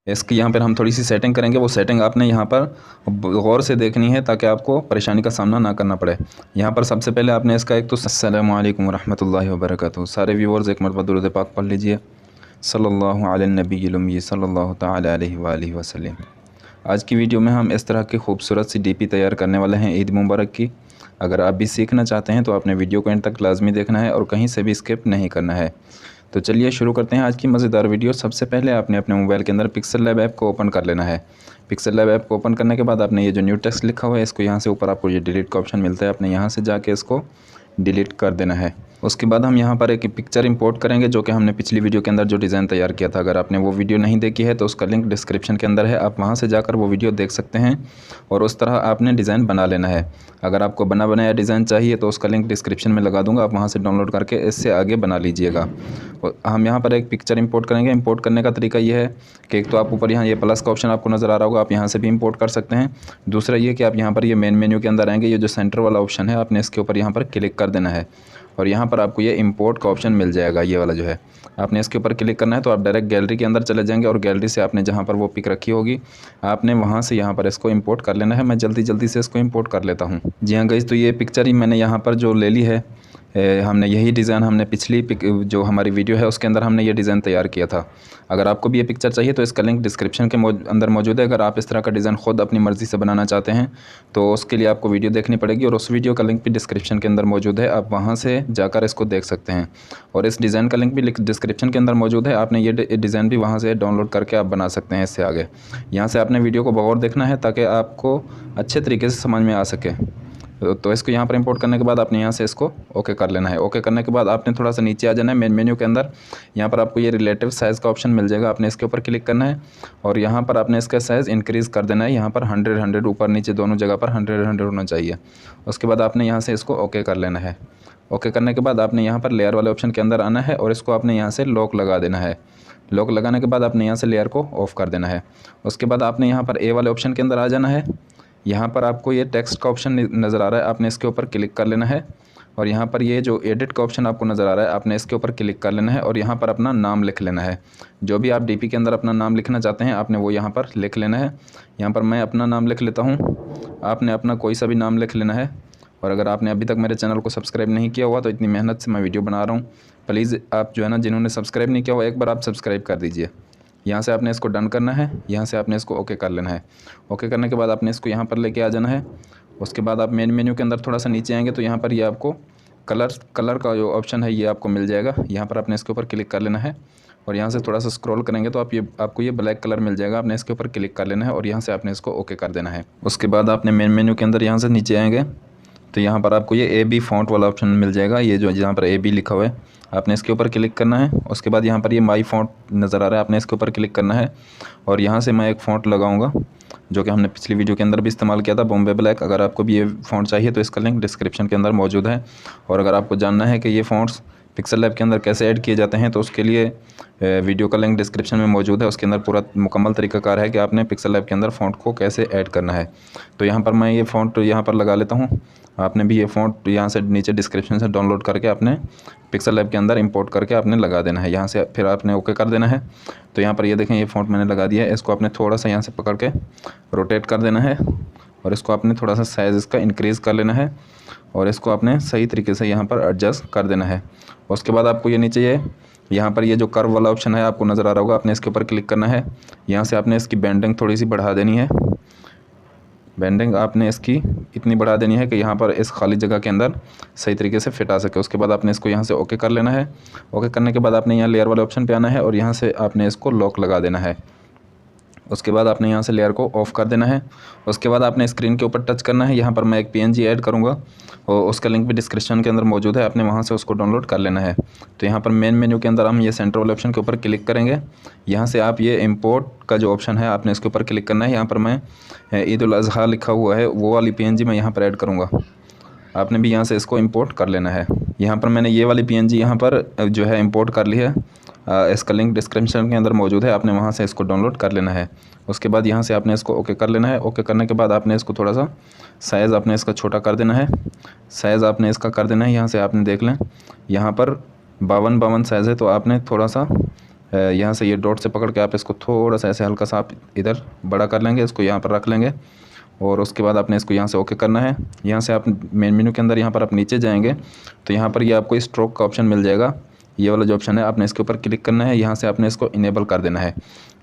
इसकी यहाँ पर हम थोड़ी सी सेटिंग करेंगे, वो सेटिंग आपने यहाँ पर गौर से देखनी है ताकि आपको परेशानी का सामना ना करना पड़े। यहाँ पर सबसे पहले आपने इसका एक तो अस्सलामु अलैकुम रहमतुल्लाहि व बरकातहू, सारे व्यूअर्स एक मरतबा दुरूद पाक पढ़ लीजिए, सल्लल्लाहु अला नबील उम्मी सल्लल्लाहु तआला अलैहि व आलिहि वसल्लम। आज की वीडियो में हम इस तरह की खूबसूरत सी डीपी तैयार करने वाले हैं ईद मुबारक की। अगर आप भी सीखना चाहते हैं तो आपने वीडियो को एंड तक लाजमी देखना है और कहीं से भी स्किप नहीं करना है। तो चलिए शुरू करते हैं आज की मज़ेदार वीडियो। सबसे पहले आपने अपने मोबाइल के अंदर पिक्सल लैब ऐप को ओपन कर लेना है। पिक्सल लैब ऐप को ओपन करने के बाद आपने ये जो न्यू टेक्स्ट लिखा हुआ है इसको यहाँ से ऊपर आपको ये डिलीट का ऑप्शन मिलता है, आपने यहाँ से जाके इसको डिलीट कर देना है। उसके बाद हम यहाँ पर एक पिक्चर इंपोर्ट करेंगे जो कि हमने पिछली वीडियो के अंदर जो डिज़ाइन तैयार किया था। अगर आपने वो वीडियो नहीं देखी है तो उसका लिंक डिस्क्रिप्शन के अंदर है, आप वहाँ से जाकर वो वीडियो देख सकते हैं और उस तरह आपने डिज़ाइन बना लेना है। अगर आपको बना बनाया डिज़ाइन चाहिए तो उसका लिंक डिस्क्रिप्शन में लगा दूँगा, आप वहाँ से डाउनलोड करके इससे आगे बना लीजिएगा। हम यहाँ पर एक पिक्चर इंपोर्ट करेंगे। इंपोर्ट करने का तरीका ये है कि एक तो आप ऊपर यहाँ ये प्लस का ऑप्शन आपको नज़र आ रहा होगा, आप यहाँ से भी इंपोर्ट कर सकते हैं। दूसरा ये कि आप यहाँ पर ये मेन मेन्यू के अंदर आएंगे, ये जो सेंटर वाला ऑप्शन है आपने इसके ऊपर यहाँ पर क्लिक कर देना है और यहाँ पर आपको ये इंपोर्ट का ऑप्शन मिल जाएगा। ये वाला जो है आपने इसके ऊपर क्लिक करना है तो आप डायरेक्ट गैलरी के अंदर चले जाएंगे और गैलरी से आपने जहाँ पर वो पिक रखी होगी आपने वहाँ से यहाँ पर इसको इंपोर्ट कर लेना है। मैं जल्दी से इसको इंपोर्ट कर लेता हूँ। जी हाँ गाइस, तो ये पिक्चर ही मैंने यहाँ पर जो ले ली है, हमने यही डिज़ाइन हमने पिछली जो हमारी वीडियो है उसके अंदर हमने ये डिज़ाइन तैयार किया था। अगर आपको भी ये पिक्चर चाहिए तो इसका लिंक डिस्क्रिप्शन के अंदर मौजूद है। अगर आप इस तरह का डिज़ाइन ख़ुद अपनी मर्ज़ी से बनाना चाहते हैं तो उसके लिए आपको वीडियो देखनी पड़ेगी और उस वीडियो का लिंक भी डिस्क्रिप्शन के अंदर मौजूद है, आप वहाँ से जाकर इसको देख सकते हैं। और इस डिज़ाइन का लिंक भी डिस्क्रिप्शन के अंदर मौजूद है, आपने ये डिज़ाइन भी वहाँ से डाउनलोड करके आप बना सकते हैं। इससे आगे यहाँ से आपने वीडियो को बगौर देखना है ताकि आपको अच्छे तरीके से समझ में आ सके। तो इसको यहाँ पर इंपोर्ट करने के बाद आपने यहाँ से इसको ओके कर लेना है। ओके करने के बाद आपने थोड़ा सा नीचे आ जाना है मेन मेन्यू के अंदर, यहाँ पर आपको ये रिलेटिव साइज़ का ऑप्शन मिल जाएगा, आपने इसके ऊपर क्लिक करना है और यहाँ पर आपने इसका साइज़ इंक्रीज़ कर देना है। यहाँ पर 100 ऊपर नीचे दोनों जगह पर 100 होना चाहिए। उसके बाद आपने यहाँ से इसको ओके कर लेना है। ओके करने के बाद आपने यहाँ पर लेयर वाले ऑप्शन के अंदर आना है और इसको आपने यहाँ से लॉक लगा देना है। लॉक लगाने के बाद आपने यहाँ से लेयर को ऑफ़ कर देना है। उसके बाद आपने यहाँ पर ए वाले ऑप्शन के अंदर आ जाना है। यहाँ पर आपको ये टेक्स्ट का ऑप्शन नज़र आ रहा है, आपने इसके ऊपर क्लिक कर लेना है और यहाँ पर ये जो एडिट का ऑप्शन आपको नज़र आ रहा है आपने इसके ऊपर क्लिक कर लेना है और यहाँ पर अपना नाम लिख लेना है। जो भी आप डीपी के अंदर अपना नाम लिखना चाहते हैं आपने वो यहाँ पर लिख लेना है। यहाँ पर मैं अपना नाम लिख लेता हूँ, आपने अपना कोई सा भी नाम लिख लेना है। और अगर आपने अभी तक मेरे चैनल को सब्सक्राइब नहीं किया हुआ तो इतनी मेहनत से मैं वीडियो बना रहा हूँ, प्लीज़ आप जो है ना जिन्होंने सब्सक्राइब नहीं किया हुआ एक बार आप सब्सक्राइब कर दीजिए। यहाँ से आपने इसको डन करना है, यहाँ से आपने इसको ओके कर लेना है। ओके करने के बाद आपने इसको यहाँ पर लेके आ जाना है। उसके बाद आप मेन मेन्यू के अंदर थोड़ा सा नीचे आएंगे तो यहाँ पर ये आपको कलर का जो ऑप्शन है ये आपको मिल जाएगा। यहाँ पर आपने इसके ऊपर क्लिक कर लेना है और यहाँ से थोड़ा सा स्क्रॉल करेंगे तो आपको ये ब्लैक कलर मिल जाएगा, आपने इसके ऊपर क्लिक कर लेना है और यहाँ से आपने इसको ओके कर देना है। उसके बाद आपने मेन मेन्यू के अंदर यहाँ से नीचे आएंगे तो यहाँ पर आपको ये AB फ़ॉन्ट वाला ऑप्शन मिल जाएगा, ये जो यहाँ पर AB लिखा हुआ है आपने इसके ऊपर क्लिक करना है। उसके बाद यहाँ पर ये माई फ़ॉन्ट नज़र आ रहा है, आपने इसके ऊपर क्लिक करना है और यहाँ से मैं एक फ़ॉन्ट लगाऊंगा जो कि हमने पिछली वीडियो के अंदर भी इस्तेमाल किया था, बॉम्बे ब्लैक। अगर आपको भी ये फ़ॉन्ट चाहिए तो इसका लिंक डिस्क्रिप्शन के अंदर मौजूद है। और अगर आपको जानना है कि ये फ़ॉन्ट्स पिक्सल लैब के अंदर कैसे ऐड किए जाते हैं तो उसके लिए वीडियो का लिंक डिस्क्रिप्शन में मौजूद है, उसके अंदर पूरा मुकम्मल तरीकाकार है कि आपने पिक्सल लैब के अंदर फ़ॉन्ट को कैसे ऐड करना है। तो यहाँ पर मैं ये फ़ॉन्ट यहाँ पर लगा लेता हूँ, आपने भी ये फ़ॉन्ट यहाँ से नीचे डिस्क्रिप्शन से डाउनलोड करके आपने पिक्सल लैब के अंदर इंपोर्ट करके आपने लगा देना है। यहाँ से फिर आपने ओके कर देना है। तो यहाँ पर ये देखें ये फ़ॉन्ट मैंने लगा दिया है, इसको आपने थोड़ा सा यहाँ से पकड़ के रोटेट कर देना है और इसको आपने थोड़ा सा साइज़ इसका इंक्रीज़ कर लेना है और इसको आपने सही तरीके से यहाँ पर एडजस्ट कर देना है। उसके बाद आपको ये नीचे यहाँ पर ये जो कर्व वाला ऑप्शन है आपको नज़र आ रहा होगा, आपने इसके ऊपर क्लिक करना है। यहाँ से आपने इसकी बेंडिंग थोड़ी सी बढ़ा देनी है, बेंडिंग आपने इसकी इतनी बढ़ा देनी है कि यहाँ पर इस खाली जगह के अंदर सही तरीके से फिट आ सके। उसके बाद आपने इसको यहाँ से ओके कर लेना है। ओके करने के बाद आपने यहाँ लेयर वाले ऑप्शन पे आना है और यहाँ से आपने इसको लॉक लगा देना है। उसके बाद आपने यहाँ से लेयर को ऑफ़ कर देना है। उसके बाद आपने स्क्रीन के ऊपर टच करना है, यहाँ पर मैं एक PNG ऐड करूँगा और उसका लिंक भी डिस्क्रिप्शन के अंदर मौजूद है, आपने वहाँ से उसको डाउनलोड कर लेना है। तो यहाँ पर मेन मेन्यू के अंदर हम ये सेंटर वाले ऑप्शन के ऊपर क्लिक करेंगे, यहाँ से आप ये इंपोर्ट का जो ऑप्शन है आपने इसके ऊपर क्लिक करना है। यहाँ पर मैं ईद उल अज़हा लिखा हुआ है वो वाली PNG मैं यहाँ पर ऐड करूँगा, आपने भी यहाँ से इसको इंपोर्ट कर लेना है। यहाँ पर मैंने ये वाली PNG यहाँ पर जो है इंपोर्ट कर ली है, इसका लिंक डिस्क्रिप्शन के अंदर मौजूद है, आपने वहाँ से इसको डाउनलोड कर लेना है। उसके बाद यहाँ से आपने इसको ओके कर लेना है। ओके करने के बाद आपने इसको थोड़ा सा साइज़ आपने इसका छोटा कर देना है, साइज़ आपने इसका कर देना है। यहाँ से आपने देख लें यहाँ पर 52 साइज़ है तो आपने थोड़ा सा यहाँ से ये डॉट से पकड़ के आप इसको थोड़ा सा ऐसे हल्का सा आप इधर बड़ा कर लेंगे, इसको यहाँ पर रख लेंगे और उसके बाद आपने इसको यहाँ से ओके करना है। यहाँ से आप मेन मेन्यू के अंदर यहाँ पर आप नीचे जाएंगे तो यहाँ पर ये आपको स्ट्रोक का ऑप्शन मिल जाएगा। ये वाला जो ऑप्शन है आपने इसके ऊपर क्लिक करना है, यहाँ से आपने इसको इनेबल कर देना है।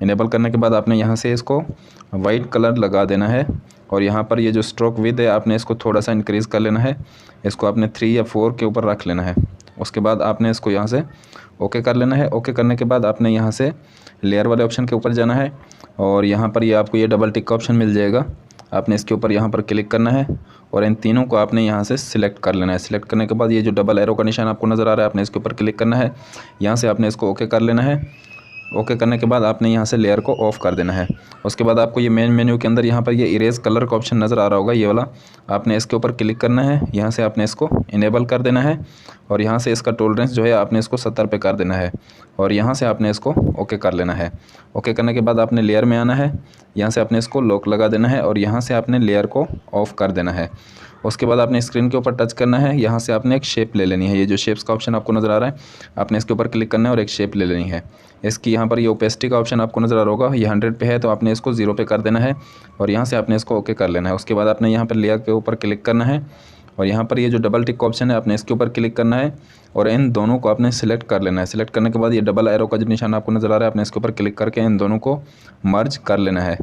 इनेबल करने के बाद आपने यहाँ से इसको वाइट कलर लगा देना है और यहाँ पर ये जो स्ट्रोक विद है आपने इसको थोड़ा सा इंक्रीज़ कर लेना है, इसको आपने 3 या 4 के ऊपर रख लेना है। उसके बाद आपने इसको यहाँ से ओके कर लेना है। ओके करने के बाद आपने यहाँ से लेयर वाले ऑप्शन के ऊपर जाना है और यहाँ पर ये आपको ये डबल टिक का ऑप्शन मिल जाएगा। आपने इसके ऊपर यहाँ पर क्लिक करना है और इन तीनों को आपने यहाँ से सिलेक्ट कर लेना है। सिलेक्ट करने के बाद ये जो डबल एरो का निशान आपको नज़र आ रहा है आपने इसके ऊपर क्लिक करना है। यहाँ से आपने इसको ओके कर लेना है। ओके करने के बाद आपने यहाँ से लेयर को ऑफ़ कर देना है। उसके बाद आपको ये मेन मेन्यू के अंदर यहाँ पर ये इरेज कलर का ऑप्शन नज़र आ रहा होगा, ये वाला आपने इसके ऊपर क्लिक करना है। यहाँ से आपने इसको इनेबल कर देना है और यहाँ से इसका टॉलरेंस जो है आपने इसको 70 पे कर देना है और यहाँ से आपने इसको ओके कर लेना है। ओके करने के बाद आपने लेयर में आना है, यहाँ से आपने इसको लॉक लगा देना है और यहाँ से आपने लेयर को ऑफ़ कर देना है। उसके बाद आपने स्क्रीन के ऊपर टच करना है, यहाँ से आपने एक शेप ले लेनी है। ये जो शेप्स का ऑप्शन आपको नज़र आ रहा है आपने इसके ऊपर क्लिक करना है और एक शेप ले लेनी है। इसकी यहाँ पर ये ओपेसिटी का ऑप्शन आपको नज़र आ रहा होगा, ये 100 पे है तो आपने इसको 0 पे कर देना है और यहाँ से आपने इसको ओके कर लेना है। उसके बाद आपने यहाँ पर लेयर के ऊपर क्लिक करना है और यहाँ पर ये जो डबल टिक का ऑप्शन है आपने इसके ऊपर क्लिक करना है और इन दोनों को आपने सिलेक्ट कर लेना है। सिलेक्ट करने के बाद ये डबल एरो का जो निशान आपको नज़र आ रहा है आपने इसके ऊपर क्लिक करके इन दोनों को मर्ज कर लेना है।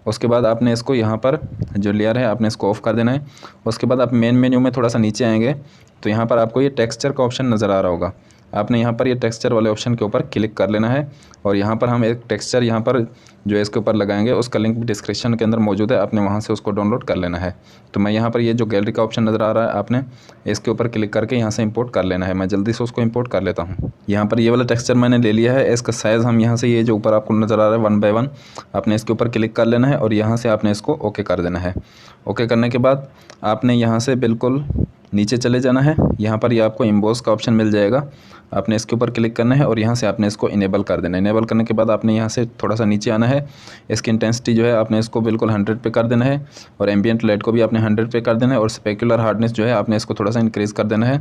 उसके बाद आपने इसको यहाँ पर जो लेयर है आपने इसको ऑफ़ कर देना है। उसके बाद आप मेन मेन्यू में थोड़ा सा नीचे आएंगे तो यहाँ पर आपको ये टेक्सचर का ऑप्शन नज़र आ रहा होगा। आपने यहाँ पर ये टेक्सचर वाले ऑप्शन के ऊपर क्लिक कर लेना है और यहाँ पर हम एक टेक्सचर यहाँ पर जो इसके ऊपर लगाएंगे उसका लिंक डिस्क्रिप्शन के अंदर मौजूद है, आपने वहाँ से उसको डाउनलोड कर लेना है। तो मैं यहाँ पर ये जो गैलरी का ऑप्शन नज़र आ रहा है आपने इसके ऊपर क्लिक करके यहाँ से इंपोर्ट कर लेना है। मैं जल्दी से उसको इंपोर्ट कर लेता हूँ। यहाँ पर ये वाला टेक्सचर मैंने ले लिया है। इसका साइज़ हम यहाँ से ये जो ऊपर आपको नज़र आ रहा है 1 बाय 1 आपने इसके ऊपर क्लिक कर लेना है और यहाँ से आपने इसको ओके कर देना है। ओके करने के बाद आपने यहाँ से बिल्कुल नीचे चले जाना है। यहाँ पर ये आपको एम्बॉस का ऑप्शन मिल जाएगा, आपने इसके ऊपर क्लिक करना है और यहाँ से आपने इसको इनेबल कर देना है। इनेबल करने के बाद आपने यहाँ से थोड़ा सा नीचे आना है। इसकी इंटेंसिटी जो है आपने इसको बिल्कुल 100 पे कर देना है और एम्बिएंट लाइट को भी आपने 100 पे कर देना है और स्पेक्युलर हार्डनेस जो है आपने इसको थोड़ा सा इंक्रीज़ कर देना है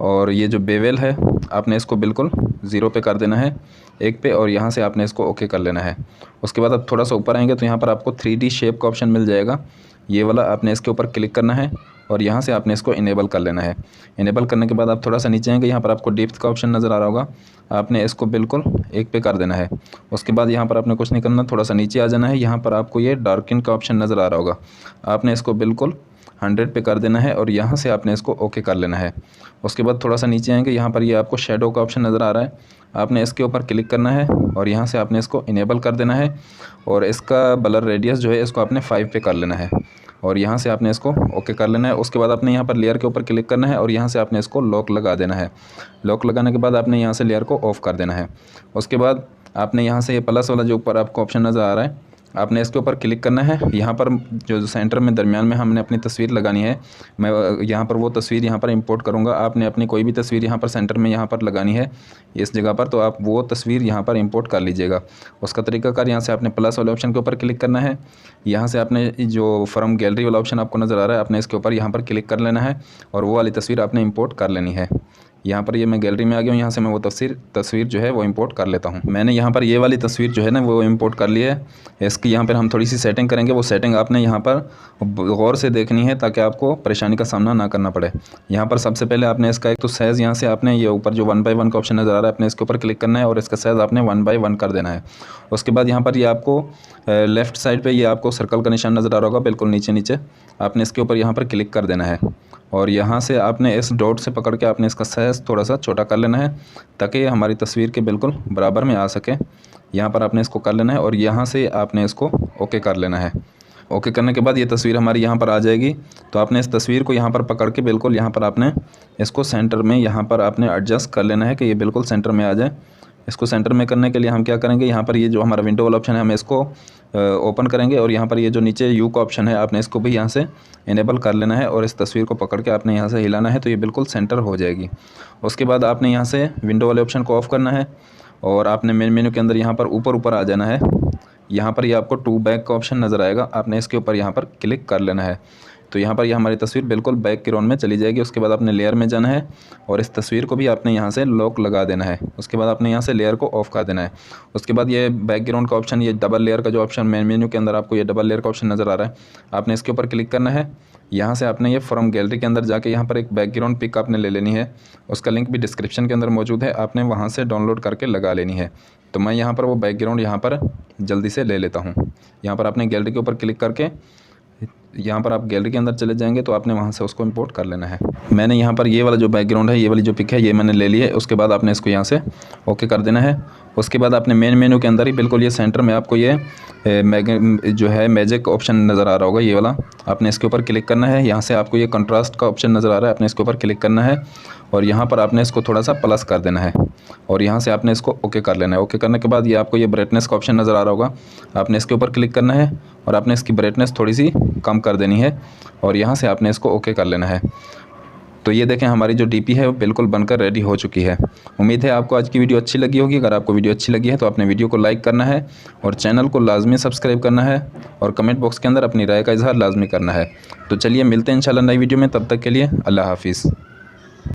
और ये जो बेवेल है आपने इसको बिल्कुल 0 पे कर देना है, 1 पे, और यहाँ से आपने इसको ओके कर लेना है। उसके बाद आप थोड़ा सा ऊपर आएंगे तो यहाँ पर आपको 3D शेप का ऑप्शन मिल जाएगा, ये वाला आपने इसके ऊपर क्लिक करना है और यहाँ से आपने इसको इनेबल कर लेना है। इनेबल करने के बाद आप थोड़ा सा नीचे आएंगे, यहाँ पर आपको डेप्थ का ऑप्शन नज़र आ रहा होगा, आपने इसको बिल्कुल 1 पे कर देना है। उसके बाद यहाँ पर आपने कुछ नहीं करना, थोड़ा सा नीचे आ जाना है। यहाँ पर आपको ये डार्किन का ऑप्शन नज़र आ रहा होगा, आपने इसको बिल्कुल 100 पे कर देना है और यहाँ से आपने इसको ओके कर लेना है। उसके बाद थोड़ा सा नीचे आएंगे, यहाँ पर ये आपको शेडो का ऑप्शन नज़र आ रहा है, आपने इसके ऊपर क्लिक करना है और यहाँ से आपने इसको इनेबल कर देना है और इसका ब्लर रेडियस जो है इसको आपने 5 पे कर लेना है और यहाँ से आपने इसको ओके कर लेना है। उसके बाद आपने यहाँ पर लेयर के ऊपर क्लिक करना है और यहाँ से आपने इसको लॉक लगा देना है। लॉक लगाने के बाद आपने यहाँ से लेयर को ऑफ़ कर देना है। उसके बाद आपने यहाँ से ये प्लस वाला जो ऊपर आपको ऑप्शन नज़र आ रहा है आपने इसके ऊपर क्लिक करना है। यहाँ पर जो सेंटर में दरमियान में हमने अपनी तस्वीर लगानी है, मैं यहाँ पर वो तस्वीर यहाँ पर इंपोर्ट करूँगा। आपने अपनी कोई भी तस्वीर यहाँ पर सेंटर में यहाँ पर लगानी है इस जगह पर, तो आप वो तस्वीर यहाँ पर इंपोर्ट कर लीजिएगा। उसका तरीकाकार, यहाँ से आपने प्लस वाले ऑप्शन के ऊपर क्लिक करना है, यहाँ से आपने जो फ्रॉम गैलरी वाला ऑप्शन आपको नज़र आ रहा है आपने इसके ऊपर यहाँ पर क्लिक कर लेना है और वो वाली तस्वीर आपने इंपोर्ट कर लेनी है। यहाँ पर ये मैं गैलरी में आ गया हूँ, यहाँ से मैं वो तस्वीर जो है वो इंपोर्ट कर लेता हूँ। मैंने यहाँ पर ये वाली तस्वीर जो है ना वो इंपोर्ट कर ली है। इसकी यहाँ पर हम थोड़ी सी सेटिंग करेंगे, वो सेटिंग आपने यहाँ पर गौर से देखनी है ताकि आपको परेशानी का सामना ना करना पड़े। यहाँ पर सबसे पहले आपने इसका एक तो साइज़, यहाँ से आपने ये ऊपर जो 1 बाय 1 का ऑप्शन नज़र आ रहा है आपने इसके ऊपर क्लिक करना है और इसका साइज़ आपने 1 बाय 1 कर देना है। उसके बाद यहाँ पर ये आपको लेफ़्ट साइड पर ये आपको सर्कल का निशान नज़र आ रहा होगा, बिल्कुल नीचे नीचे आपने इसके ऊपर यहाँ पर क्लिक कर देना है और यहाँ से आपने इस डॉट से पकड़ के आपने इसका साइज़ थोड़ा सा छोटा कर लेना है ताकि ये हमारी तस्वीर के बिल्कुल बराबर में आ सके। यहाँ पर आपने इसको कर लेना है और यहाँ से आपने इसको ओके कर लेना है। ओके करने के बाद ये तस्वीर हमारी यहाँ पर आ जाएगी। तो आपने इस तस्वीर को यहाँ पर पकड़ के बिल्कुल यहाँ पर आपने इसको सेंटर में यहाँ पर आपने एडजस्ट कर लेना है कि ये बिल्कुल सेंटर में आ जाए। इसको सेंटर में करने के लिए हम क्या करेंगे, यहाँ पर ये जो हमारा विंडो वाला ऑप्शन है हम इसको ओपन करेंगे और यहाँ पर ये जो नीचे यू का ऑप्शन है आपने इसको भी यहाँ से इनेबल कर लेना है और इस तस्वीर को पकड़ के आपने यहाँ से हिलाना है तो ये बिल्कुल सेंटर हो जाएगी। उसके बाद आपने यहाँ से विंडो वाले ऑप्शन को ऑफ़ करना है और आपने मेन मेन्यू के अंदर यहाँ पर ऊपर आ जाना है। यहाँ पर ये आपको 2 बैक का ऑप्शन नज़र आएगा, आपने इसके ऊपर यहाँ पर क्लिक कर लेना है। तो यहाँ पर ये हमारी तस्वीर बिल्कुल बैकग्राउंड में चली जाएगी। उसके बाद आपने लेयर में जाना है और इस तस्वीर को भी आपने यहाँ से लॉक लगा देना है। उसके बाद आपने यहाँ से लेयर को ऑफ कर देना है। उसके बाद ये बैकग्राउंड का ऑप्शन, ये डबल लेयर का जो ऑप्शन मेन मेन्यू के अंदर आपको ये डबल लेयर का ऑप्शन नज़र आ रहा है, आपने इसके ऊपर क्लिक करना है। यहाँ से आपने ये फ्रॉम गैलरी के अंदर जाके यहाँ पर एक बैकग्राउंड पिक आपने ले लेनी है। उसका लिंक भी डिस्क्रिप्शन के अंदर मौजूद है, आपने वहाँ से डाउनलोड करके लगा लेनी है। तो मैं यहाँ पर वो बैकग्राउंड यहाँ पर जल्दी से ले लेता हूँ। यहाँ पर आपने गैलरी के ऊपर क्लिक करके यहाँ पर आप गैलरी के अंदर चले जाएंगे तो आपने वहाँ से उसको इंपोर्ट कर लेना है। मैंने यहाँ पर ये वाला जो बैकग्राउंड है, ये वाली जो पिक है, ये मैंने ले ली है। उसके बाद आपने इसको यहाँ से ओके कर देना है। उसके बाद आपने मेन मेन्यू के अंदर ही बिल्कुल ये सेंटर में आपको ये जो है मैजिक ऑप्शन नज़र आ रहा होगा, ये वाला, आपने इसके ऊपर क्लिक करना है। यहाँ से आपको ये कंट्रास्ट का ऑप्शन नज़र आ रहा है, आपने इसके ऊपर क्लिक करना है और यहाँ पर आपने इसको थोड़ा सा प्लस कर देना है और यहाँ से आपने इसको ओके कर लेना है। ओके करने के बाद ये आपको ये ब्राइटनेस का ऑप्शन नज़र आ रहा होगा, आपने इसके ऊपर क्लिक करना है और आपने इसकी ब्राइटनेस थोड़ी सी कम कर देनी है और यहाँ से आपने इसको ओके कर लेना है। तो ये देखें हमारी जो डीपी है वो बिल्कुल बनकर रेडी हो चुकी है। उम्मीद है आपको आज की वीडियो अच्छी लगी होगी। अगर आपको वीडियो अच्छी लगी है तो अपने वीडियो को लाइक करना है और चैनल को लाजमी सब्सक्राइब करना है और कमेंट बॉक्स के अंदर अपनी राय का इजहार लाजमी करना है। तो चलिए मिलते हैं इंशाल्लाह नई वीडियो में, तब तक के लिए अल्लाह हाफिज़।